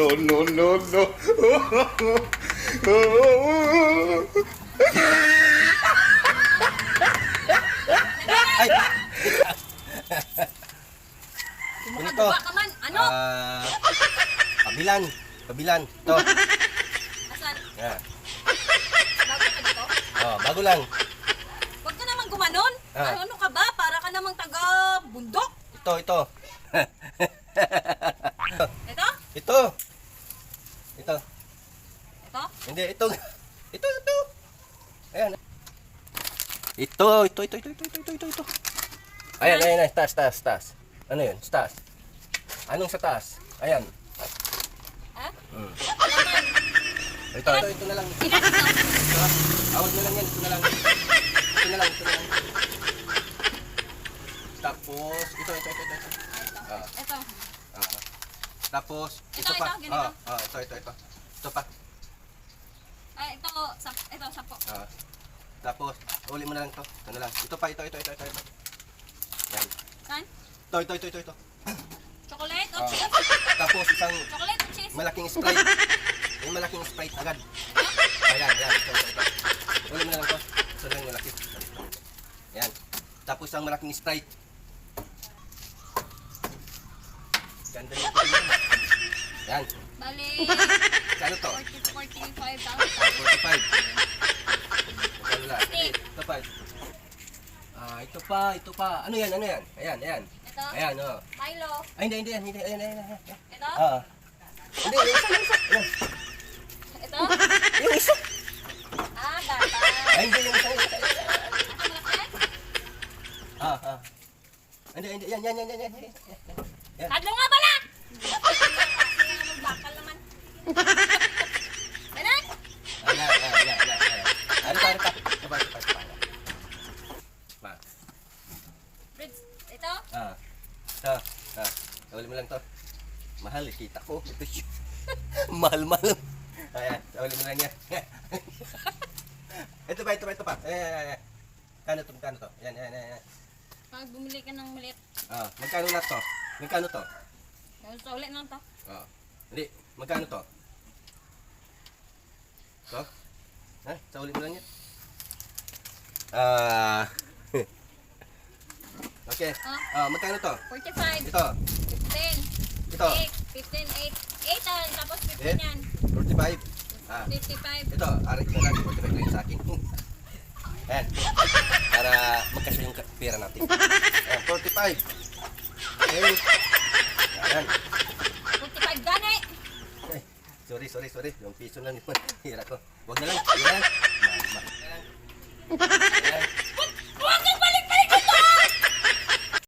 no, no, no, no. Ay! Ganito. Kumakagaba ka man. Ano? Kabilan. Kabilan. Ito. Asan? Yan. Bago ka dito? Oh, bago lang. Huwag ka naman gumanon. Ah. Ano ka ba? Para ka namang taga bundok. Ito, ito. Ito? Ito. Ito. Ito? Hindi, ito. Ito, ito. Ayan. Ito. Ayan, ayan, ayan. Taas. Ano yun? Taas. Anong sa taas? Ayan. Ha? Ito na lang. Ilan ito? Ito. Awag na lang yan. Ito na lang. Tapos, ito. Ah. Ito. Tapos, Ito, pa. ito, ganito. Ito. Ito pa. Ay, ito, sapo. Tapos, uli mo na lang ito. Ito na lang. Ito pa. Yan. Saan? Ito. Chocolate o Ah. cheese? Tapos, isang Chocolate o cheese? malaking Sprite. Yung malaking Sprite agad. Ayan. Ito. Uli mo na lang ito. Ito lang yung malaki. Yan. Tapos, isang malaking Sprite. Ganda yung pagkain. Yan. Bali, Kano to? 45,000. 45. Wala. Steak. Ito pa. Ito pa. Ano yan? Ayan. Ito? Ayan, oh. Milo. Ay, hindi. Ayan. Ito? Hindi, yung isa. Ayan. Ito? Yung isa. Gata. Ay, hindi, yung isa. Ito malaki? Hindi. Yan. Kadlo nga pala! Bakal naman. Ganun? Ano pa. Ito pa. Fritz, ito? Ito. Uli mo lang to. Mahal, kita ko. Ito siya. Mahal. Ayan, uli mo lang yan. Ito pa. Ayan. Kano to? Ayan. Pag bumili ka ng maliit, Magkano na to? Magkano to? sa ulit lang to. Hindi, magkano to? To? Sa ulit mo lang yan. Okay. Magkano to? 45, Ito. 15, Ito. 8, tapos 15 yan. 45. 55. Ito, arit na lang. 45 na yun sa akin. Ayan. Para magkasya yung pera natin. Ayan, 45. Ayan. Ayan. 45 gani! Ay, sorry. Yung piso lang yun. Hira ko. Huwag na lang.